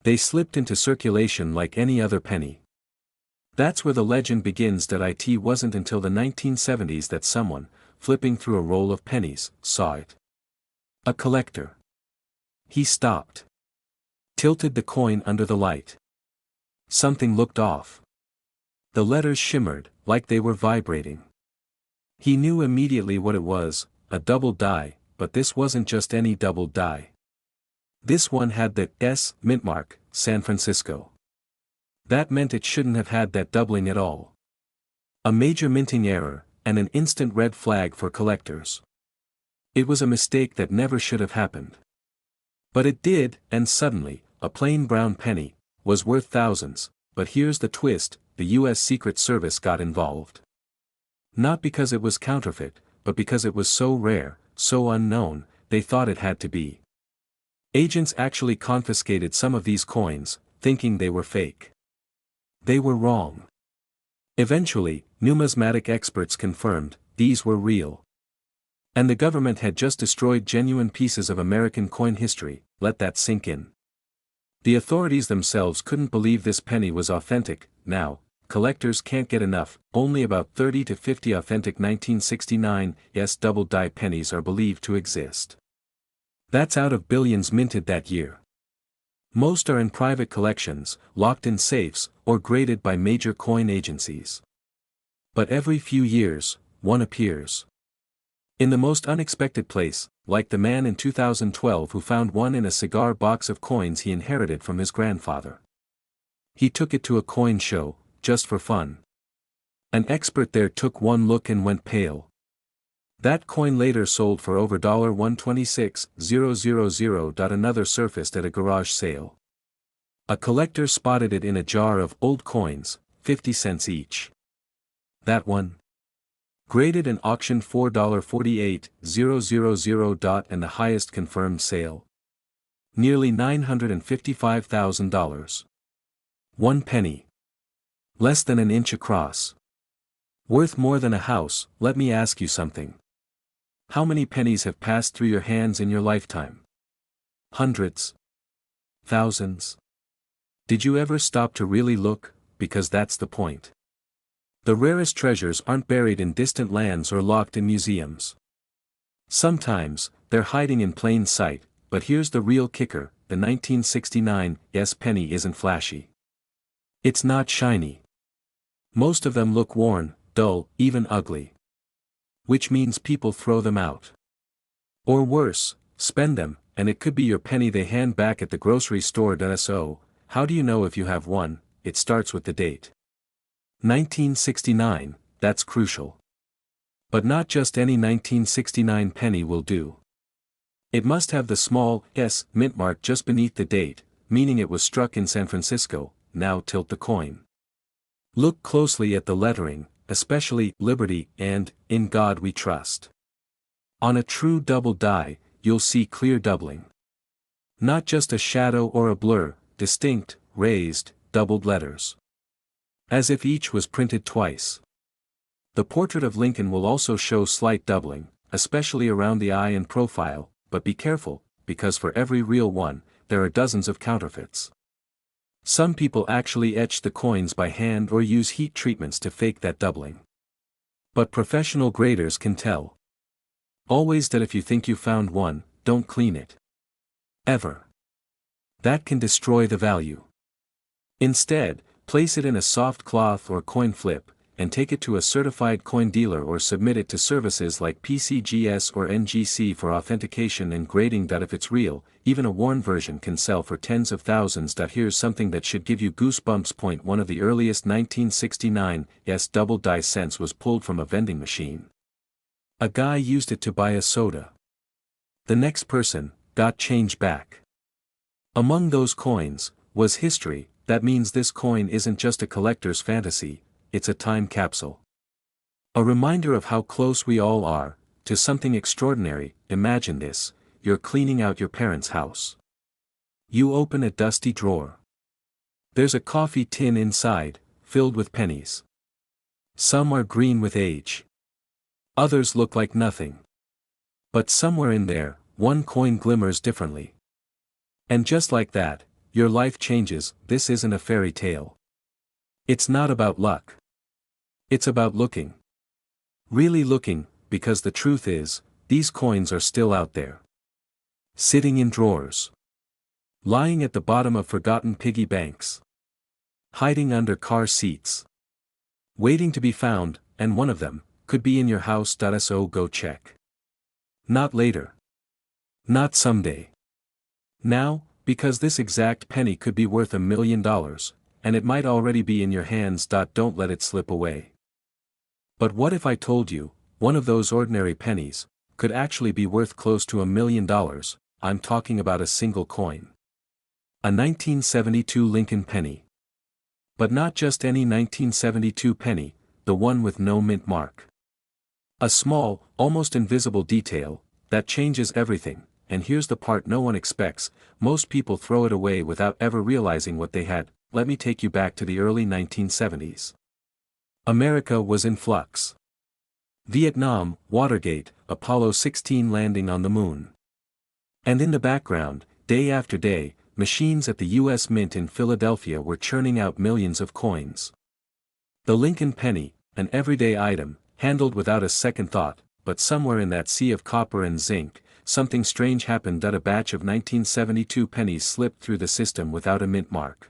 They slipped into circulation like any other penny. That's where the legend begins. It wasn't until the 1970s that someone, flipping through a roll of pennies, saw it. A collector. He stopped. Tilted the coin under the light. Something looked off. The letters shimmered, like they were vibrating. He knew immediately what it was, a double die, but this wasn't just any double die. This one had the S mint mark, San Francisco. That meant it shouldn't have had that doubling at all. A major minting error, and an instant red flag for collectors. It was a mistake that never should have happened. But it did, and suddenly, a plain brown penny, was worth thousands. But here's the twist, the U.S. Secret Service got involved. Not because it was counterfeit, but because it was so rare, so unknown, they thought it had to be. Agents actually confiscated some of these coins, thinking they were fake. They were wrong. Eventually, numismatic experts confirmed, these were real. And the government had just destroyed genuine pieces of American coin history, let that sink in. The authorities themselves couldn't believe this penny was authentic. Now, collectors can't get enough. Only about 30 to 50 authentic 1969 double-die pennies are believed to exist. That's out of billions minted that year. Most are in private collections, locked in safes, or graded by major coin agencies. But every few years, one appears. In the most unexpected place, like the man in 2012 who found one in a cigar box of coins he inherited from his grandfather. He took it to a coin show, just for fun. An expert there took one look and went pale. That coin later sold for over $126,000. Another surfaced at a garage sale. A collector spotted it in a jar of old coins, 50 cents each. That one? Graded and auctioned $4.48,000. And the highest confirmed sale? Nearly $955,000. One penny. Less than an inch across. Worth more than a house. Let me ask you something. How many pennies have passed through your hands in your lifetime? Hundreds? Thousands? Did you ever stop to really look? Because that's the point. The rarest treasures aren't buried in distant lands or locked in museums. Sometimes, they're hiding in plain sight, but here's the real kicker, the 1969 penny isn't flashy. It's not shiny. Most of them look worn, dull, even ugly. Which means people throw them out. Or worse, spend them, and it could be your penny they hand back at the grocery store. So, how do you know if you have one? It starts with the date. 1969, that's crucial. But not just any 1969 penny will do. It must have the small S mint mark just beneath the date, meaning it was struck in San Francisco. Now tilt the coin. Look closely at the lettering, especially Liberty and In God We Trust. On a true double die, you'll see clear doubling. Not just a shadow or a blur, distinct, raised, doubled letters. As if each was printed twice. The portrait of Lincoln will also show slight doubling, especially around the eye and profile, but be careful, because for every real one, there are dozens of counterfeits. Some people actually etch the coins by hand or use heat treatments to fake that doubling. But professional graders can tell. Always that if you think you found one, don't clean it. Ever. That can destroy the value. Instead, place it in a soft cloth or coin flip, and take it to a certified coin dealer or submit it to services like PCGS or NGC for authentication and grading. If it's real, even a worn version can sell for tens of thousands. Here's something that should give you goosebumps. One of the earliest 1969 double die cents was pulled from a vending machine. A guy used it to buy a soda. The next person got change back. Among those coins was history. That means this coin isn't just a collector's fantasy, it's a time capsule. A reminder of how close we all are to something extraordinary. Imagine this, you're cleaning out your parents' house. You open a dusty drawer. There's a coffee tin inside, filled with pennies. Some are green with age. Others look like nothing. But somewhere in there, one coin glimmers differently. And just like that, your life changes. This isn't a fairy tale. It's not about luck. It's about looking. Really looking, because the truth is, these coins are still out there. Sitting in drawers. Lying at the bottom of forgotten piggy banks. Hiding under car seats. Waiting to be found, and one of them could be in your house. So go check. Not later. Not someday. Now, because this exact penny could be worth $1 million, and it might already be in your hands. Don't let it slip away. But what if I told you, one of those ordinary pennies could actually be worth close to $1 million? I'm talking about a single coin. A 1972 Lincoln penny. But not just any 1972 penny, the one with no mint mark. A small, almost invisible detail that changes everything. And here's the part no one expects, most people throw it away without ever realizing what they had. Let me take you back to the early 1970s. America was in flux. Vietnam, Watergate, Apollo 16 landing on the moon. And in the background, day after day, machines at the U.S. Mint in Philadelphia were churning out millions of coins. The Lincoln penny, an everyday item, handled without a second thought, but somewhere in that sea of copper and zinc, something strange happened that a batch of 1972 pennies slipped through the system without a mint mark.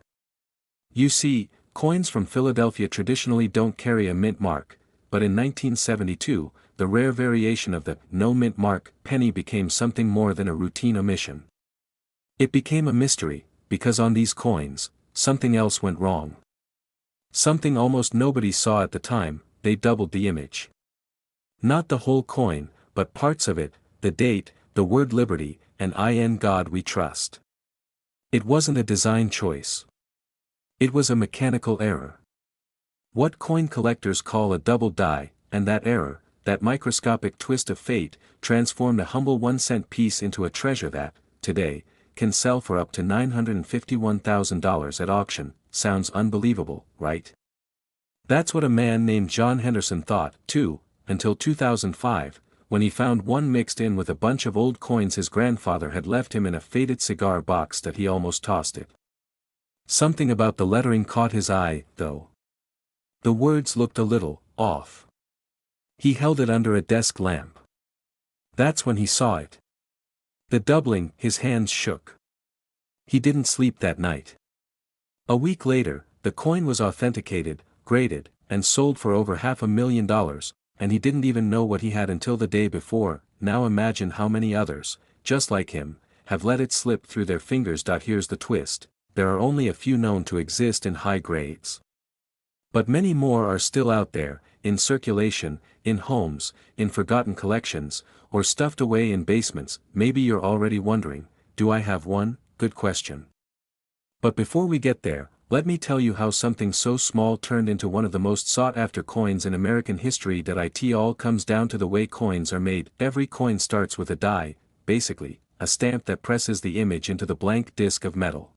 You see, coins from Philadelphia traditionally don't carry a mint mark, but in 1972, the rare variation of the no mint mark penny became something more than a routine omission. It became a mystery, because on these coins, something else went wrong. Something almost nobody saw at the time. They doubled the image. Not the whole coin, but parts of it, the date, the word liberty, and in God we trust. It wasn't a design choice. It was a mechanical error. What coin collectors call a double die, and that error, that microscopic twist of fate, transformed a humble 1-cent piece into a treasure that, today, can sell for up to $951,000 at auction. Sounds unbelievable, right? That's what a man named John Henderson thought, too, until 2005, when he found one mixed in with a bunch of old coins his grandfather had left him in a faded cigar box that he almost tossed it. Something about the lettering caught his eye, though. The words looked a little off. He held it under a desk lamp. That's when he saw it. The doubling, his hands shook. He didn't sleep that night. A week later, the coin was authenticated, graded, and sold for over $500,000, and he didn't even know what he had until the day before. Now imagine how many others, just like him, have let it slip through their fingers. Here's the twist: there are only a few known to exist in high grades. But many more are still out there, in circulation, in homes, in forgotten collections, or stuffed away in basements. Maybe you're already wondering, do I have one? Good question. But before we get there, let me tell you how something so small turned into one of the most sought-after coins in American history. It all comes down to the way coins are made. Every coin starts with a die, basically, a stamp that presses the image into the blank disk of metal.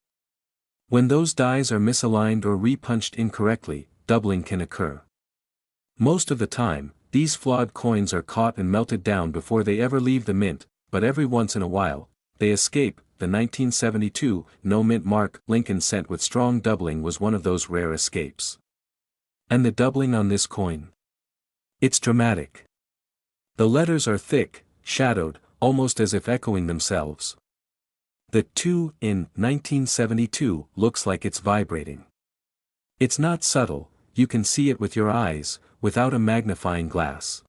When those dies are misaligned or repunched incorrectly, doubling can occur. Most of the time, these flawed coins are caught and melted down before they ever leave the mint, but every once in a while, they escape. The 1972 no mint mark Lincoln cent with strong doubling was one of those rare escapes. And the doubling on this coin? It's dramatic. The letters are thick, shadowed, almost as if echoing themselves. The 2 in 1972 looks like it's vibrating. It's not subtle, you can see it with your eyes, without a magnifying glass.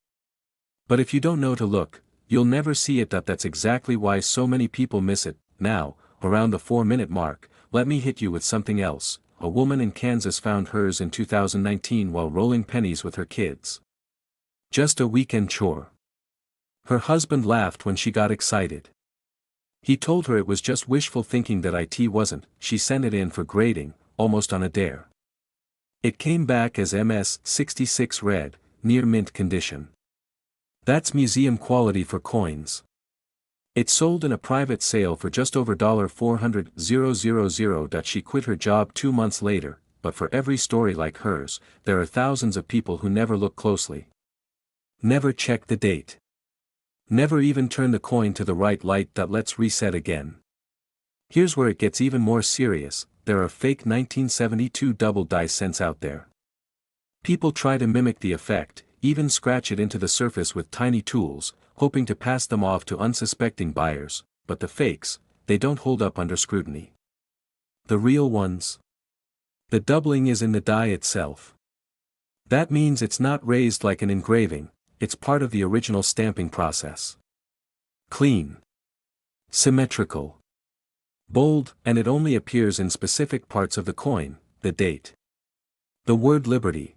But if you don't know to look, you'll never see it. That's exactly why so many people miss it. Now, around the 4-minute mark, let me hit you with something else. A woman in Kansas found hers in 2019 while rolling pennies with her kids. Just a weekend chore. Her husband laughed when she got excited. He told her it was just wishful thinking. That it wasn't. She sent it in for grading, almost on a dare. It came back as MS 66 red, near mint condition. That's museum quality for coins. It sold in a private sale for just over $400,000. She quit her job 2 months later, but for every story like hers, there are thousands of people who never look closely. Never check the date. Never even turn the coin to the right light. Let's reset again. Here's where it gets even more serious: there are fake 1972 double die cents out there. People try to mimic the effect, even scratch it into the surface with tiny tools, hoping to pass them off to unsuspecting buyers, but the fakes, they don't hold up under scrutiny. The real ones? The doubling is in the die itself. That means it's not raised like an engraving, it's part of the original stamping process. Clean. Symmetrical. Bold, and it only appears in specific parts of the coin: the date, the word liberty,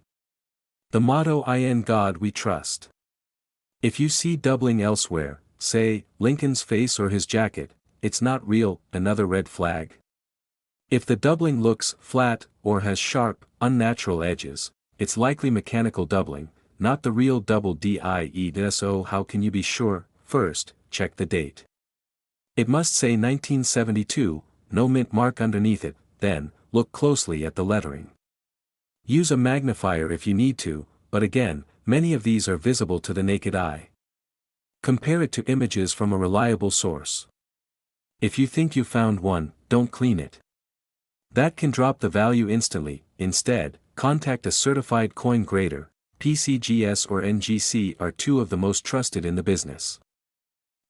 the motto in God we trust. If you see doubling elsewhere, say, Lincoln's face or his jacket, it's not real. Another red flag. If the doubling looks flat, or has sharp, unnatural edges, it's likely mechanical doubling, not the real double die. So how can you be sure? First, check the date. It must say 1972, no mint mark underneath it. Then, look closely at the lettering. Use a magnifier if you need to, but again, many of these are visible to the naked eye. Compare it to images from a reliable source. If you think you found one, don't clean it. That can drop the value instantly. Instead, contact a certified coin grader. PCGS or NGC are two of the most trusted in the business.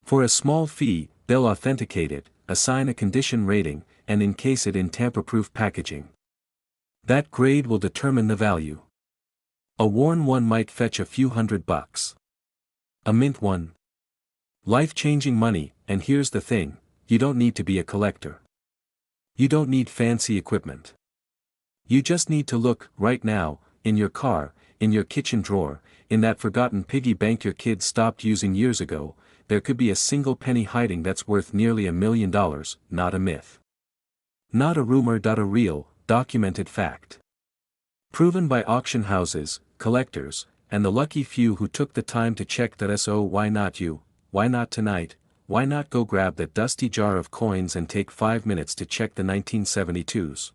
For a small fee, they'll authenticate it, assign a condition rating, and encase it in tamper-proof packaging. That grade will determine the value. A worn one might fetch a few $100. A mint one. Life-changing money, and here's the thing, you don't need to be a collector. You don't need fancy equipment. You just need to look, right now, in your car, in your kitchen drawer, in that forgotten piggy bank your kids stopped using years ago. There could be a single penny hiding that's worth nearly $1 million, not a myth. Not a rumor. A real, documented fact. Proven by auction houses, collectors, and the lucky few who took the time to check that. So why not you? Why not tonight? Why not go grab that dusty jar of coins and take 5 minutes to check the 1972s?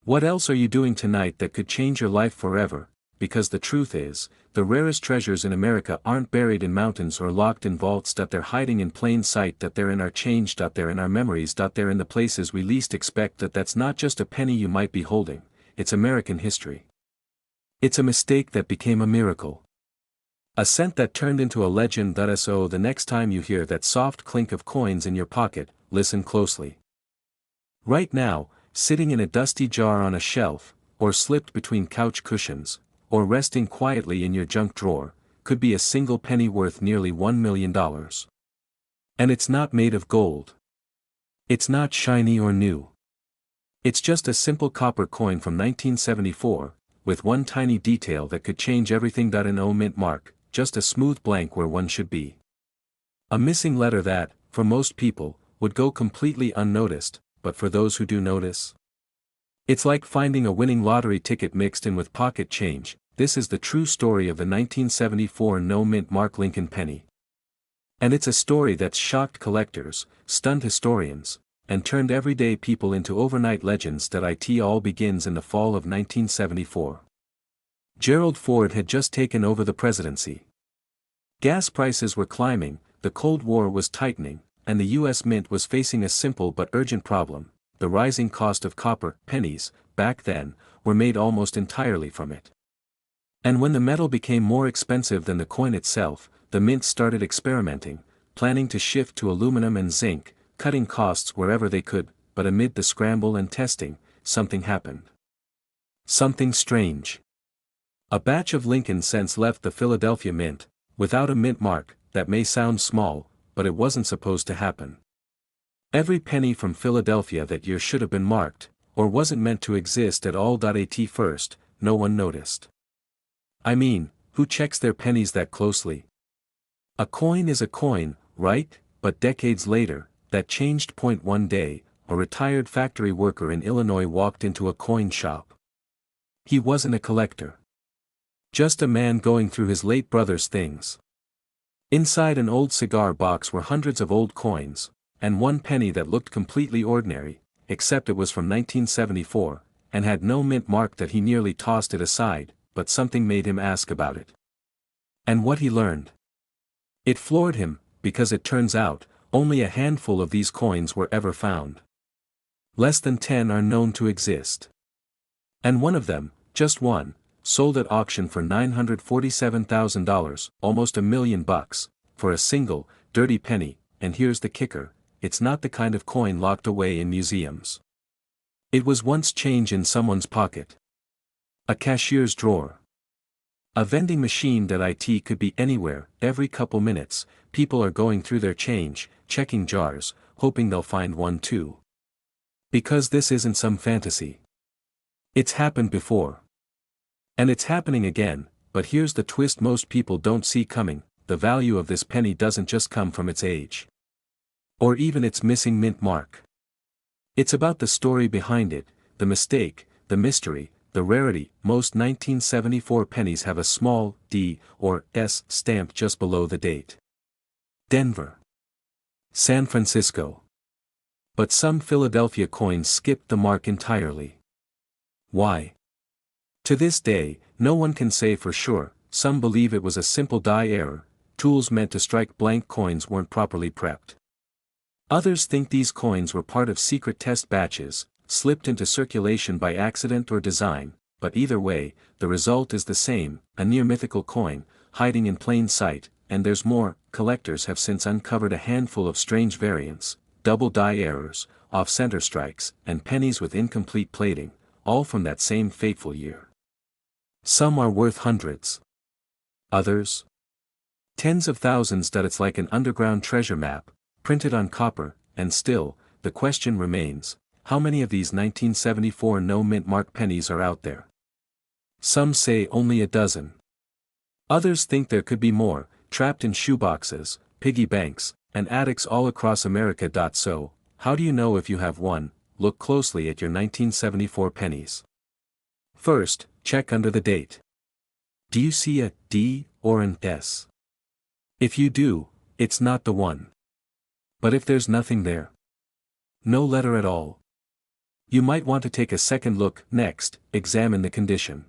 What else are you doing tonight that could change your life forever? Because the truth is, the rarest treasures in America aren't buried in mountains or locked in vaults. They're hiding in plain sight. They're in our change. They're in our memories. They're in the places we least expect. That's not just a penny you might be holding, it's American history. It's a mistake that became a miracle. A cent that turned into a legend. So the next time you hear that soft clink of coins in your pocket, listen closely. Right now, sitting in a dusty jar on a shelf, or slipped between couch cushions, or resting quietly in your junk drawer, could be a single penny worth nearly $1 million. And it's not made of gold. It's not shiny or new. It's just a simple copper coin from 1974, with one tiny detail that could change everything. No mint mark, just a smooth blank where one should be. A missing letter that, for most people, would go completely unnoticed, but for those who do notice. It's like finding a winning lottery ticket mixed in with pocket change. This is the true story of the 1974 no-mint mark Lincoln penny. And it's a story that's shocked collectors, stunned historians, and turned everyday people into overnight legends. It all begins in the fall of 1974. Gerald Ford had just taken over the presidency. Gas prices were climbing, the Cold War was tightening, and the U.S. Mint was facing a simple but urgent problem: the rising cost of copper. Pennies, back then, were made almost entirely from it. And when the metal became more expensive than the coin itself, the mint started experimenting, planning to shift to aluminum and zinc, cutting costs wherever they could. But amid the scramble and testing, something happened. Something strange. A batch of Lincoln cents left the Philadelphia Mint, without a mint mark. That may sound small, but it wasn't supposed to happen. Every penny from Philadelphia that year should have been marked, or wasn't meant to exist at all. At first, no one noticed. I mean, who checks their pennies that closely? A coin is a coin, right? But decades later, that changed. One day, a retired factory worker in Illinois walked into a coin shop. He wasn't a collector. Just a man going through his late brother's things. Inside an old cigar box were hundreds of old coins, and one penny that looked completely ordinary, except it was from 1974, and had no mint mark. He nearly tossed it aside, but something made him ask about it. And what he learned. It floored him, because it turns out, only a handful of these coins were ever found. Less than 10 are known to exist. And one of them, just one, sold at auction for $947,000, almost $1 million, for a single, dirty penny. And here's the kicker: it's not the kind of coin locked away in museums. It was once change in someone's pocket. A cashier's drawer. A vending machine. It could be anywhere. Every couple minutes, people are going through their change, checking jars, hoping they'll find one too. Because this isn't some fantasy. It's happened before. And it's happening again. But here's the twist most people don't see coming: the value of this penny doesn't just come from its age. Or even its missing mint mark. It's about the story behind it, the mistake, the mystery, the rarity. Most 1974 pennies have a small D or S stamp just below the date. Denver. San Francisco. But some Philadelphia coins skipped the mark entirely. Why? To this day, no one can say for sure. Some believe it was a simple die error, tools meant to strike blank coins weren't properly prepped. Others think these coins were part of secret test batches, slipped into circulation by accident or design, but either way, the result is the same, a near mythical coin, hiding in plain sight. And there's more. Collectors have since uncovered a handful of strange variants, double die errors, off-center strikes, and pennies with incomplete plating, all from that same fateful year. Some are worth hundreds. Others? Tens of thousands. It's like an underground treasure map, printed on copper, and still, the question remains, how many of these 1974 no-mint mark pennies are out there? Some say only a dozen. Others think there could be more, trapped in shoeboxes, piggy banks, and attics all across America. So, how do you know if you have one? Look closely at your 1974 pennies. First, check under the date. Do you see a D or an S? If you do, it's not the one. But if there's nothing there, no letter at all, you might want to take a second look. Next, examine the condition.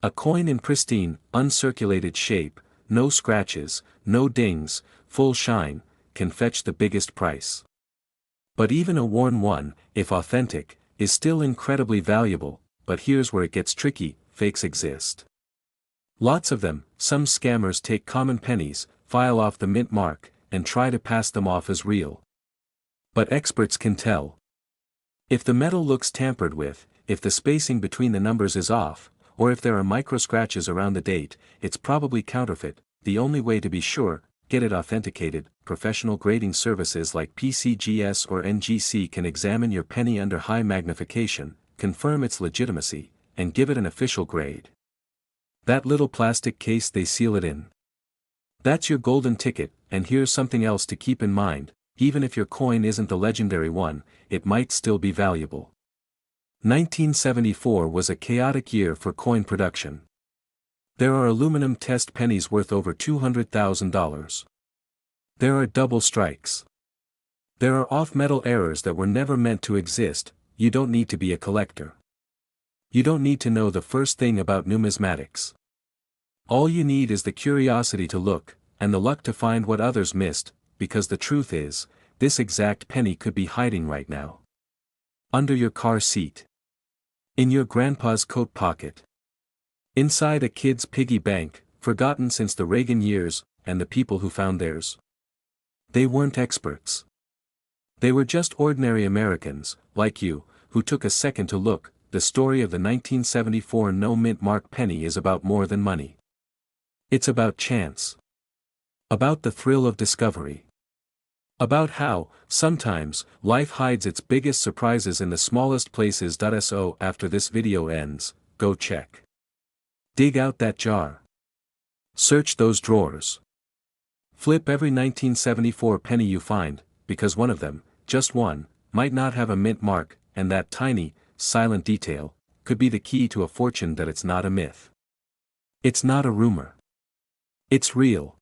A coin in pristine, uncirculated shape, no scratches, no dings, full shine, can fetch the biggest price. But even a worn one, if authentic, is still incredibly valuable. But here's where it gets tricky. Fakes exist. Lots of them. Some scammers take common pennies, file off the mint mark, and try to pass them off as real. But experts can tell. If the metal looks tampered with, if the spacing between the numbers is off, or if there are micro scratches around the date, it's probably counterfeit. The only way to be sure, get it authenticated. Professional grading services like PCGS or NGC can examine your penny under high magnification, confirm its legitimacy, and give it an official grade. That little plastic case they seal it in. That's your golden ticket. And here's something else to keep in mind, even if your coin isn't the legendary one, it might still be valuable. 1974 was a chaotic year for coin production. There are aluminum test pennies worth over $200,000. There are double strikes. There are off-metal errors that were never meant to exist. You don't need to be a collector. You don't need to know the first thing about numismatics. All you need is the curiosity to look, and the luck to find what others missed, because the truth is, this exact penny could be hiding right now. Under your car seat. In your grandpa's coat pocket. Inside a kid's piggy bank, forgotten since the Reagan years, and the people who found theirs. They weren't experts. They were just ordinary Americans, like you, who took a second to look. The story of the 1974 no-mint mark penny is about more than money. It's about chance. About the thrill of discovery. About how, sometimes, life hides its biggest surprises in the smallest places. So after this video ends, go check. Dig out that jar. Search those drawers. Flip every 1974 penny you find, because one of them, just one, might not have a mint mark, and that tiny, silent detail, could be the key to a fortune. That it's not a myth. It's not a rumor. It's real.